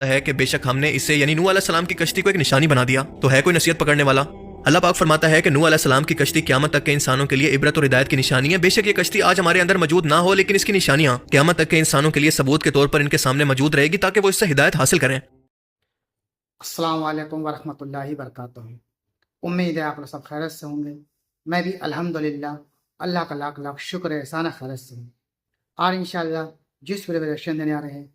है कि बेशक हमने इसे यानी नूह अलैहिस्सलाम की कश्ती को एक निशानी बना दिया। तो है कोई नसीहत पकड़ने वाला? अल्लाह पाक फरमाता है कि नूह अलैहिस्सलाम की कश्ती क़यामत तक के इंसानों के लिए इबरत और हिदायत की निशानी है। बेशक ये कश्ती आज हमारे अंदर मौजूद ना हो, लेकिन इसकी निशानियां क़यामत तक के इंसानों के लिए सबूत के तौर पर इनके सामने मौजूद रहेगी ताकि वो इससे हिदायत हासिल करें। अस्सलाम वालेकुम वरहमतुल्लाहि वबरकातुहू। उम्मीद है आप लोग सब खैरियत से होंगे। मैं भी अल्हम्दुलिल्लाह अल्लाह का लाख लाख शुक्र है, एहसान खैरियत से हूँ। और इंशाअल्लाह जिस वीडियो में रिएक्शन देने आ रहे हैं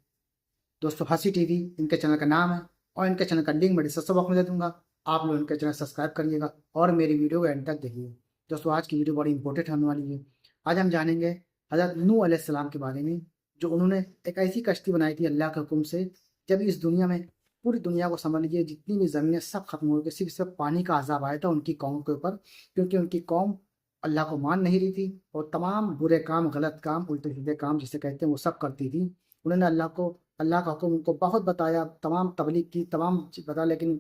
दोस्तों, हंसी टीवी इनके चैनल का नाम है और इनके चैनल का लिंक मैं डिस्क्रिप्शन बॉक्स में दे दूँगा। आप लोग इनके चैनल सब्सक्राइब करिएगा और मेरी वीडियो को एंड तक देखिए। दोस्तों आज की वीडियो बड़ी इंपॉर्टेंट होने वाली है। आज हम जानेंगे हज़रत नूह अलैहिस्सलाम के बारे में, जो उन्होंने एक ऐसी कश्ती बनाई थी अल्लाह के हुक्म से, जब इस दुनिया में पूरी दुनिया को समझ लीजिए जितनी भी ज़मीनें सब खत्म हो गई, सिर्फ पानी का अजाब आया था उनकी कौम के ऊपर, क्योंकि उनकी कौम अल्लाह को मान नहीं रही थी और तमाम बुरे काम, गलत काम, उल्टे सीधे काम जिसे कहते हैं वो सब करती थी। उन्होंने अल्लाह का हुक्म उनको बहुत बताया, तमाम तबलीग की, तमाम चीज़ बताया, लेकिन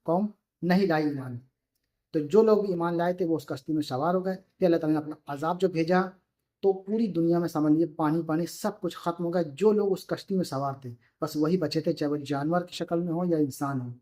कौम नहीं लाई ईमान। तो जो लोग ईमान लाए थे वो उस कश्ती में सवार हो गए। फिर अल्लाह ताला ने अपना अजाब जो भेजा तो पूरी दुनिया में समझ लीजिए पानी पानी सब कुछ खत्म हो गया। जो लोग उस कश्ती में सवार थे बस वही बचे थे, चाहे वो जानवर की शक्ल में हो या इंसान हो।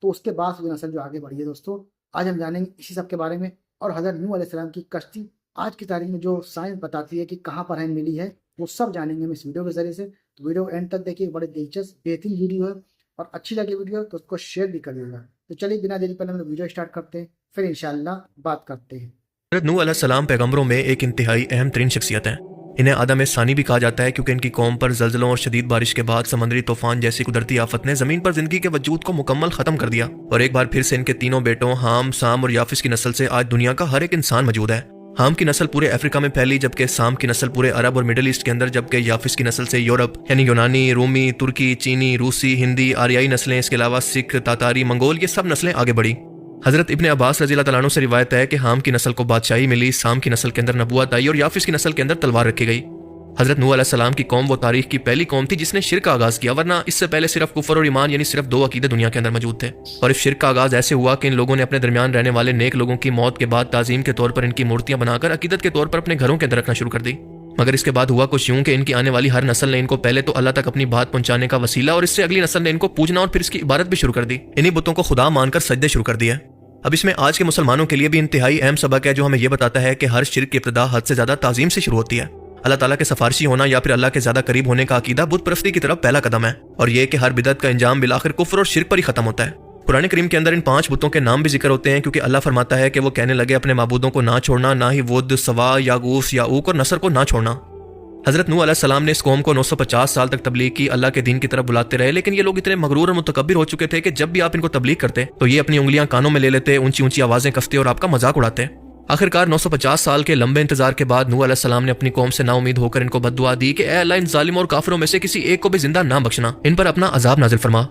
तो उसके बाद वो नस्ल जो आगे बढ़ी है दोस्तों, आज हम जानेंगे इसी सब के बारे में। और हज़रत नूह अलैहिस्सलाम की कश्ती आज की तारीख में जो साइंस बताती है कि कहाँ पर हमें मिली है, वो सब जानेंगे हम इस वीडियो के ज़रिए से। तो वीडियो एंड तक देखिए, बड़े दिलचस्प बेहतरीन वीडियो है और अच्छी लगी वीडियो तो उसको शेयर भी करिएगा। तो चलिए बिना देरी पहले हम वीडियो स्टार्ट करते हैं, फिर इंशाअल्लाह बात करते हैं। हज़रत नूह अलैहिस्सलाम पैगंबरों में एक इंतहाई अहम तरीन शख्सियत हैं। इन्हें आदम सानी भी कहा जाता है क्योंकि इनकी कौम पर जल्जलों और शदीद बारिश के बाद समंदरी तूफान जैसी कुदरती आफत ने जमीन पर जिंदगी के वजूद को मुकम्मल खत्म कर दिया और एक बार फिर से इनके तीनों बेटों हाम, साम और याफिस की नस्ल से आज दुनिया का हर एक इंसान मौजूद है। हाम की नस्ल पूरे अफ्रीका में फैली, जबकि साम की नस्ल पूरे अरब और मिडिल ईस्ट के अंदर, जबकि याफिस की नस्ल से यूरोप यानी यूनानी, रूमी, तुर्की, चीनी, रूसी, हिंदी, आर्याई नस्लें, इसके अलावा सिख, तातारी, मंगोल, ये सब नस्लें आगे बढ़ी। हजरत इब्ने अब्बास रज़ी अल्लाह तआला अन्हु से रिवायत है कि हाम की नस्ल को बादशाही मिली, साम की नस्ल के अंदर नबूवत आई और याफिस की नस्ल के अंदर तलवार रखी गई। हजरत नूह अलैहिस्सलाम की कौम वो तारीख की पहली कौम थी जिसने शिर्क का आगाज किया, वरना इससे पहले सिर्फ कुफर और ईमान यानी सिर्फ दो अकीदे दुनिया के अंदर मौजूद थे। और इस शिर्क का आगाज ऐसे हुआ कि इन लोगों ने अपने दरमियान रहने वाले नेक लोगों की मौत के बाद ताजीम के तौर पर इनकी मूर्तियां बनाकर अकीदत के तौर पर अपने घरों के अंदर रखना शुरू कर दी। मगर इसके बाद हुआ कुछ यूं कि इनकी आने वाली हर नस्ल ने इनको पहले तो अल्लाह तक अपनी बात पहुंचाने का वसीला और इससे अगली नस्ल ने इनको पूजना और फिर इसकी इबादत भी शुरू कर दी। इन्हीं बुतों को खुदा मानकर सजदे शुरू कर दिए। अब इसमें आज के मुसलमानों के लिए भी इंतहाई अहम सबक है जो हमें यह बताता है कि हर शिर्क की इब्तिदा हद से ज्यादा ताजीम से शुरू होती है। अल्लाह ताला के सफारशी होना या फिर अल्लाह के ज्यादा करीब होने का अकीदा बुत परस्ती की तरफ पहला कदम है और यह कि हर बिदअत का अंजाम बिलाखिर कुफ्र और शिर्क पर ही खत्म होता है। कुरान करीम के अंदर इन 5 बुतों के नाम भी जिक्र होते हैं क्योंकि अल्लाह फरमाता है कि वो कहने लगे अपने माबूदों को ना छोड़ना, ना ही वुद, सवा, यागूस, याऊक और नसर को ना छोड़ना। हजरत नूह अलैहिस्सलाम ने इस कौम को 950 साल तक तबलीग की, अल्लाह के दीन की तरफ बुलाते रहे, लेकिन ये लोग इतने मगरूर और मुतकब्बिर हो चुके थे कि जब भी आप इनको तबलीग करते तो ये अपनी उंगलियां कानों में ले लेते, ऊंची ऊंची आवाजें कसते और आपका मजाक उड़ाते। आखिरकार 950 साल के लंबे इंतजार के बाद नूह अलैहिस्सलाम ने अपनी कौम से नाउमीद होकर इनको बद्दुआ दी कि ए अल्लाह, इन जालिमों और काफिरों में से किसी एक को भी जिंदा ना बख्शना, इन पर अपना अजाब नाजिल फरमा।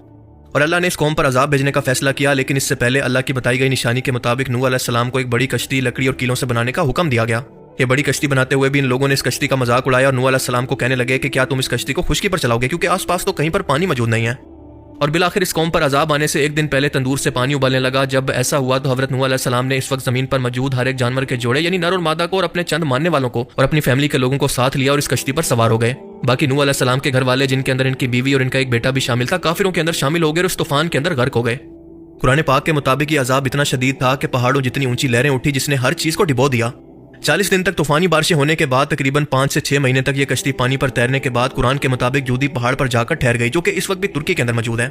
और अल्लाह ने इस कौम पर अजाब भेजने का फैसला किया, लेकिन इससे पहले अल्लाह की बताई गई निशानी के मुताबिक नूह अलैहिस्सलाम को एक बड़ी कश्ती लकड़ी और कीलों से बनाने का हुक्म दिया गया। ये बड़ी कश्ती बनाते हुए भी इन लोगों ने इस कश्ती का मजाक उड़ाया और नूह अलैहिस्सलाम को कहने लगे कि क्या तुम इस कश्ती को खुश्की पर चलाओगे, क्योंकि आसपास तो कहीं पर पानी मौजूद नहीं है। और बिलाखिर इस कौम पर अजाब आने से एक दिन पहले तंदूर से पानी उबलने लगा। जब ऐसा हुआ तो हजरत नूह अलैहिस्सलाम ने इस वक्त जमीन पर मौजूद हर एक जानवर के जोड़े यानी नर और मादा को और अपने चंद मानने वालों को और अपनी फैमिली के लोगों को साथ लिया और इस कश्ती पर सवार हो गए। बाकी नूह अलैहिस्सलाम के घर वाले, जिनके अंदर इनकी बीवी और इनका एक बेटा भी शामिल था, काफिरों के अंदर शामिल हो गए और उस तूफान के अंदर गर्क हो गए। कुरान पाक के मुताबिक ये अजाब इतना शदीद था कि पहाड़ों जितनी ऊंची लहरें उठी जिसने हर चीज को डिबो दिया। 40 दिन तक तूफानी बारिशें होने के बाद तकरीबन 5 से 6 महीने तक ये कश्ती पानी पर तैरने के बाद कुरान के मुताबिक जूदी पहाड़ पर जाकर ठहर गई, जो कि इस वक्त भी तुर्की के अंदर मौजूद है।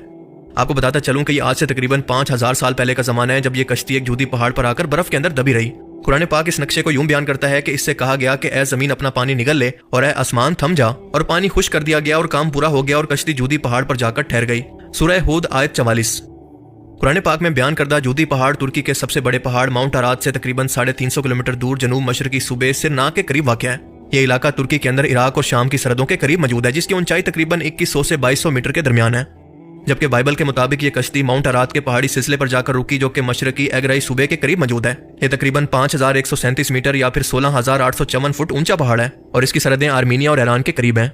आपको बताता चलूं कि ये आज से तकरीबन 5000 साल पहले का जमाना है जब ये कश्ती एक जूदी पहाड़ पर आकर बर्फ के अंदर दबी रही। कुरान पाक इस नक्शे को यूं बयान करता है कि इससे कहा गया कि ए जमीन अपना पानी निगल ले और ए आसमान थम जा, और पानी खुश कर दिया गया और काम पूरा हो गया और कश्ती जूदी पहाड़ पर जाकर ठहर गई। सूरह हूद आयत 44। कुरान पाक में बयान करदा जूदी पहाड़ तुर्की के सबसे बड़े पहाड़ माउंट अराद से तकरीबन 350 किलोमीटर दूर जनूब मशरकी सूबे सिरना के करीब वाक़ है। ये इलाका तुर्की के अंदर इराक और शाम की सरहदों के करीब मौजूद है, जिसकी ऊंचाई तकरीबन 2100 से 2200 मीटर के दरमियान है। जबकि बाइबल के मुताबिक ये कश्ती माउंट अराद के पहाड़ी सिलसिले पर जाकर रुकी, जो कि मशरकी एगराई सूबे के करीब मौजूद है। ये तकरीबन 5137 मीटर या फिर 16854 फुट ऊंचा पहाड़ है और इसकी सरहदें आर्मीनिया और ईरान के करीब हैं।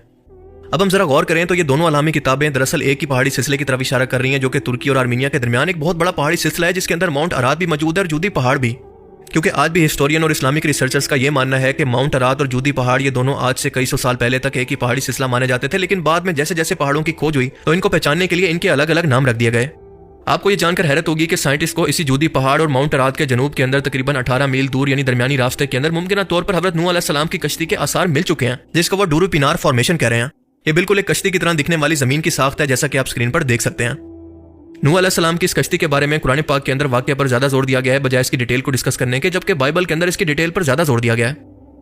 अब हम जरा गौर करें तो ये दोनों अलामी किताबें दरअसल एक ही पहाड़ी सिलसिले की तरफ इशारा कर रही हैं, जो कि तुर्की और आर्मीनिया के दरमियान एक बहुत बड़ा पहाड़ी सिलसिला है जिसके अंदर माउंट अराद भी मौजूद है और जूदी पहाड़ भी। क्योंकि आज भी हिस्टोरियन और इस्लामिक रिसर्चर्स का ये मानना है कि माउंट अरात और जूदी पहाड़ ये दोनों आज से कई सौ साल पहले तक एक ही पहाड़ी सिलसिला माने जाते थे, लेकिन बाद में जैसे जैसे पहाड़ों की खोज हुई तो इनको पहचानने के लिए इनके अलग अलग नाम रख दिए गए। आपको ये जानकर हैरत होगी कि साइंटिस्ट को इसी जूदी पहाड़ और माउंट अरात के जनूब के अंदर तकरीबन 18 मील दूर यानी दरमियानी रास्ते के अंदर मुमकिन तौर पर हजरत नूह अलैहिस्सलाम की कश्ती के आसार मिल चुके हैं, जिसको वो डूरू पिनार फॉर्मेशन कह रहे हैं। ये बिल्कुल एक कश्ती की तरह दिखने वाली जमीन की साख्त है, जैसा कि आप स्क्रीन पर देख सकते हैं। नूह अलैहिस्सलाम की इस कश्ती के बारे में कुरान पाक के अंदर वाक़या पर ज्यादा जोर दिया गया है बजाय इसकी डिटेल को डिस्कस करने के, जबकि बाइबल के अंदर इसकी डिटेल पर ज्यादा जोर दिया गया है।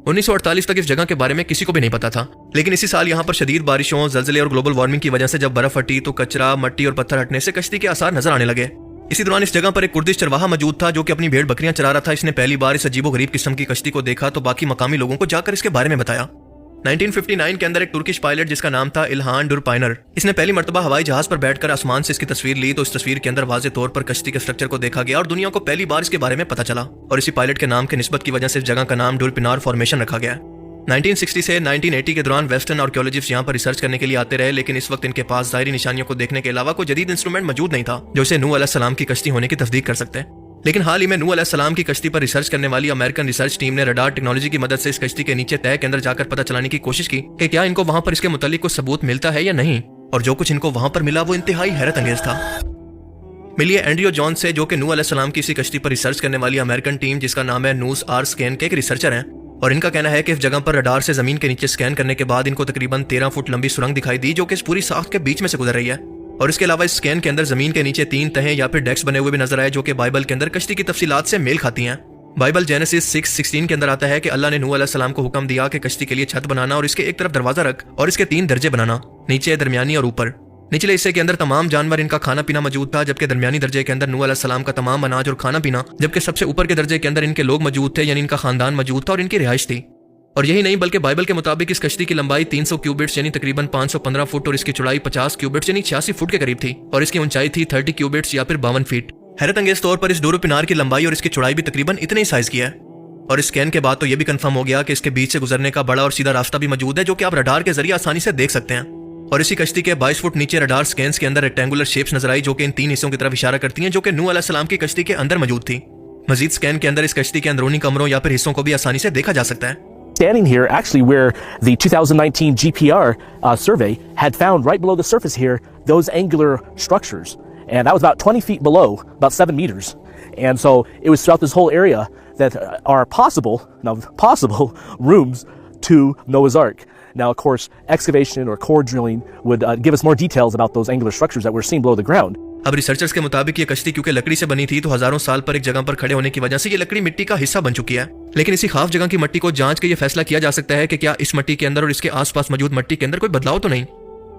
1948 तक इस जगह के बारे में किसी को भी नहीं पता था, लेकिन इसी साल यहाँ पर शदीद बारिशों, जल्जले और ग्लोबल वार्मिंग की वजह से जब बर्फ हटी तो कचरा, मट्टी और पत्थर हटने से कश्ती के आसार नजर आने लगे। इसी दौरान इस जगह पर एक कुर्दिश चरवाहा मौजूद था जो कि अपनी भेड़ बकरियां चरा रहा था। इसने पहली बार इस अजीबो गरीब किस्म की कश्ती को देखा तो बाकी मकामी लोगों को जाकर इसके बारे में बताया। 1959 के अंदर एक तुर्किश पायलट जिसका नाम था इल्हान डुरपाइनर, इसने पहली मर्तबा हवाई जहाज पर बैठकर आसमान से इसकी तस्वीर ली तो इस तस्वीर के अंदर वाज़ेह तौर पर कश्ती के स्ट्रक्चर को देखा गया और दुनिया को पहली बार इसके बारे में पता चला और इसी पायलट के नाम के निस्बत की वजह से इस जगह का नाम डुरपिनार फॉर्मेशन रखा गया। 1960 से 1980 के दौरान वेस्टर्न आर्कियोलॉजिस्ट यहाँ पर रिसर्च करने के लिए आते रहे, लेकिन इस वक्त इनके पास ज़ाहिरी निशानियों को देखने के अलावा कोई जदीद इंस्ट्रूमेंट मौजूद नहीं था जो इसे नूह अलैहिस्सलाम की कश्ती होने की तस्दीक कर सकते हैं। लेकिन हाल ही में नूह अलैहिस्सलाम की कश्ती पर रिसर्च करने वाली अमेरिकन रिसर्च टीम ने रडार टेक्नोलॉजी की मदद से इस कश्ती के नीचे तह के अंदर जाकर पता चलाने की कोशिश की कि क्या इनको वहां पर इसके मुतालिक कुछ सबूत मिलता है या नहीं, और जो कुछ इनको वहां पर मिला वो इंतहाई हैरत अंगेज था। मिलिए एंड्रियो जॉन से, जो कि नूह अलैहिस्सलाम की इसी कश्ती पर रिसर्च करने वाली अमेरिकन टीम जिसका नाम है नूस आर स्कैन के एक रिसर्चर हैं, और इनका कहना है कि इस जगह पर रडार से जमीन के नीचे स्कैन करने के बाद इनको तकरीबन 13 फुट लंबी सुरंग दिखाई दी जो कि इस पूरी साख्त के बीच में से गुजर रही है। और इसके अलावा इस स्कैन के अंदर जमीन के नीचे 3 तहें या फिर डेक्स बने हुए भी नजर आए जो कि बाइबल के अंदर कश्ती की तफसीलात से मेल खाती हैं। बाइबल जेनेसिस 6:16 के अंदर आता है कि अल्लाह ने नूह अलैहिस्सलाम को हुक्म दिया कि कश्ती के लिए छत बनाना और इसके एक तरफ दरवाजा रख और इसके 3 दर्जे बनाना, नीचे, दरमियानी और ऊपर। निचले हिस्से के अंदर तमाम जानवर, इनका खाना पीना मौजूद था, जबकि दरमियानी दर्जे के अंदर नूह अलैहिस्सलाम का तमाम अनाज और खाना पीना, जबकि सबसे ऊपर के दर्जे के अंदर इनके लोग मौजूद थे यानी इनका खानदान मौजूद था और इनकी रिहाइश थी। और यही नहीं बल्कि बाइबल के मुताबिक इस कश्ती की लंबाई 300 क्यूबिट्स यानी तकरीबन 515 फुट और इसकी चौड़ाई 50 क्यूबिट्स यानी 86 फुट के करीब थी और इसकी ऊंचाई थी 30 क्यूबिट्स या फिर 52 फीट। हैरत अंगेज तौर पर इस डूरू पिनार की लंबाई और इसकी चौड़ाई भी तकरीबन इतने ही साइज की है। और इस स्कैन के बाद तो यह भी कंफर्म हो गया कि इसके बीच से गुजरने का बड़ा और सीधा रास्ता भी मौजूद है जो कि आप रडार के जरिए आसानी से देख सकते हैं। और इसी कश्ती के 22 फुट नीचे रडार स्कैन्स के अंदर रेक्टेंगुलर शेप्स नजर आई जो कि इन 3 हिस्सों की तरफ इशारा करती हैं जो कि नूह अलैहिस्सलाम की कश्ती के अंदर मौजूद थी। मजीद स्कैन के अंदर इस कश्ती के अंदरूनी कमरों या फिर हिस्सों को भी आसानी से देखा जा सकता है। Standing here, actually, where the 2019 GPR survey had found right below the surface here those angular structures, and that was about 20 feet below, about 7 meters, and so it was throughout this whole area that are possible rooms to Noah's Ark. Now, of course, excavation or core drilling would give us more details about those angular structures that were seen below the ground. अब researchers के मुताबिक ये कश्ती क्योंकि लकड़ी से बनी थी तो हजारों साल पर एक जगह पर खड़े होने की वजह से ये लकड़ी मिट्टी का हिस्सा बन चुकी है। लेकिन इसी खास जगह की मिट्टी को जांच के ये फैसला किया जा सकता है कि क्या इस मिट्टी के अंदर और इसके आसपास मौजूद मिट्टी के अंदर कोई बदलाव तो नहीं।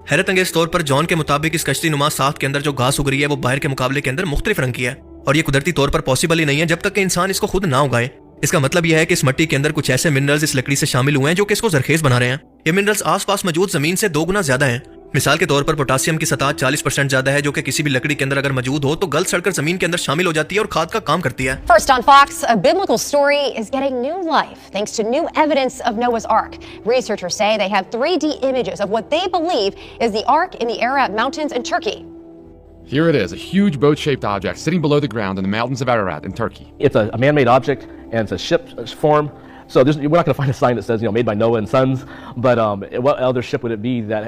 हैरत अंगेज तौर पर जॉन के मुताबिक इस कश्ती नुमा साख्त के अंदर जो घास उग रही है वो बाहर के मुकाबले के अंदर मुख्तलिफ रंग की है और ये कुदरती तौर पर पॉसिबल ही नहीं है जब तक कि इंसान इसको खुद ना उगाए। इसका मतलब यह है कि इस मिट्टी के अंदर कुछ ऐसे मिनरल्स इस लकड़ी से शामिल हुए हैं जो कि इसको जरखेज बना रहे हैं। ये मिनरल्स आसपास मौजूद जमीन से 2 गुना ज्यादा हैं। मिसाल के तौर पर पोटासियम की सतह 40% ज्यादा है जो कि किसी भी लकड़ी के अंदर अगर मौजूद हो तो गल सड़कर जमीन के अंदर शामिल हो जाती है और खाद का काम करती है। First on Fox, a biblical story is getting new life thanks to new evidence of Noah's Ark. Researchers say they have 3D images of what they believe is the Ark in the Ararat Mountains in Turkey. Here it is, a huge boat-shaped object sitting below the ground in the mountains of Ararat in Turkey. It's a man-made object, and it's a ship form. So we're not going to find a sign that says, made by Noah and Sons, but what other ship would it be that,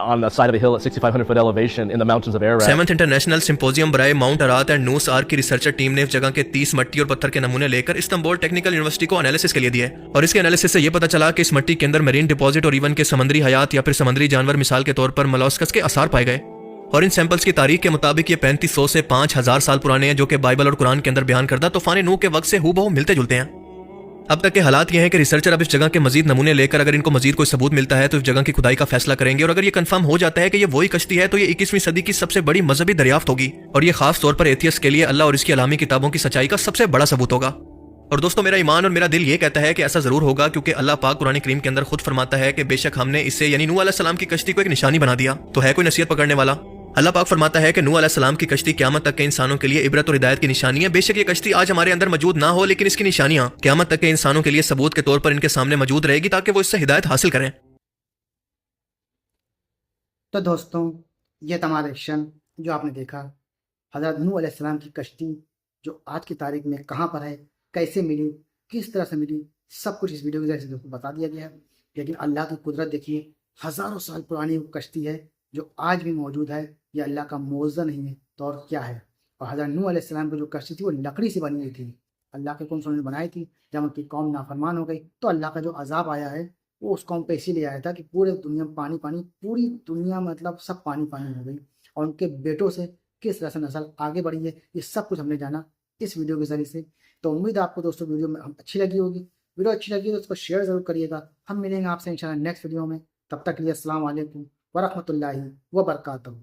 on the side of a hill at 6,500 foot elevation in the mountains of Ararat? 7th international symposium बराए mount Ararat and Noah's ark की researcher team ने इस जगह के 30 मिट्टी और पत्थर के नमूने लेकर इस्तांबुल टेक्निकल यूनिवर्सिटी को एनालिसिस के लिए दिए और इसके एनालिसिस से ये पता चला कि इस मिट्टी के अंदर मरीन डिपॉजिट और इवन के समुद्री हयात या फिर समुद्री जानवर मिसाल के तौर पर मोलस्कस के आसार पाए गए। और इन सैंपल्स की तारीख के मुताबिक ये 3500 से 5000 साल पुराने हैं जो कि बाइबल और कुरान के अंदर बयान करदा तूफान नूह के वक्त से हूबहू मिलते जुलते हैं। अब तक के हालात ये हैं कि रिसर्चर अब इस जगह के मजीद नमूने लेकर अगर इनको मजीद कोई सबूत मिलता है तो इस जगह की खुदाई का फैसला करेंगे और अगर ये कंफर्म हो जाता है कि ये वही कश्ती है तो ये 21वीं सदी की सबसे बड़ी मजहबी दरियाफ्त होगी और ये खास तौर पर एथियस्ट के लिए अल्लाह और इसकी अलामी किताबों की सच्चाई का सबसे बड़ा सबूत होगा। और दोस्तों, मेरा ईमान और मेरा दिल ये कहता है कि ऐसा जरूर होगा क्योंकि अल्लाह पाक कुरान करीम के अंदर खुद फरमाता है कि बेशक हमने इससे यानी नूह अलैहिस्सलाम की कश्ती को एक निशानी बना दिया। तो है कोई नसीहत पकड़ने वाला? अल्लाह पाक फरमाता है कि नूह अलैहिस्सलाम की कश्ती क़यामत तक के इंसानों के लिए इबरत और हिदायत की निशानी है। बेशक ये कश्ती आज हमारे अंदर मौजूद ना हो लेकिन इसकी निशानियां क़यामत तक के इंसानों के लिए सबूत के तौर पर इनके सामने मौजूद रहेगी ताकि वो इससे हिदायत हासिल करें। तो दोस्तों, ये तमाम एक्शन जो आपने देखा हज़रत नूह अलैहिस्सलाम की कश्ती जो आज की तारीख में कहाँ पर है कैसे मिली, किस तरह से मिली, सब कुछ इस वीडियो के जरिए से बता दिया गया है। लेकिन अल्लाह की कुदरत देखिए, हज़ारों साल पुरानी वो कश्ती है जो आज भी मौजूद है। ये अल्लाह का मौज़ा नहीं है तो और क्या है। और हज़रत नूह अलैहिस्सलाम की जो कश्ती थी वो लकड़ी से बनी हुई थी, अल्लाह के कौम ने बनाई थी। जब उनकी कौम नाफरमान हो गई तो अल्लाह का जो अजाब आया है वो उस कौम पे इसीलिए आया था कि पूरे दुनिया में पानी पानी, पूरी दुनिया मतलब सब पानी पानी हो गई। और उनके बेटों से किस तरह से नस्ल आगे बढ़ी है, ये सब कुछ हमने जाना इस वीडियो के जरिए से। तो उम्मीद है आपको दोस्तों वीडियो में अच्छी लगी होगी। वीडियो अच्छी लगी तो उसको शेयर ज़रूर करिएगा। हम मिलेंगे आपसे इंशाल्लाह नेक्स्ट वीडियो में। तब तक के लिए अस्सलाम वालेकुम व रहमतुल्लाहि व बरकातहू।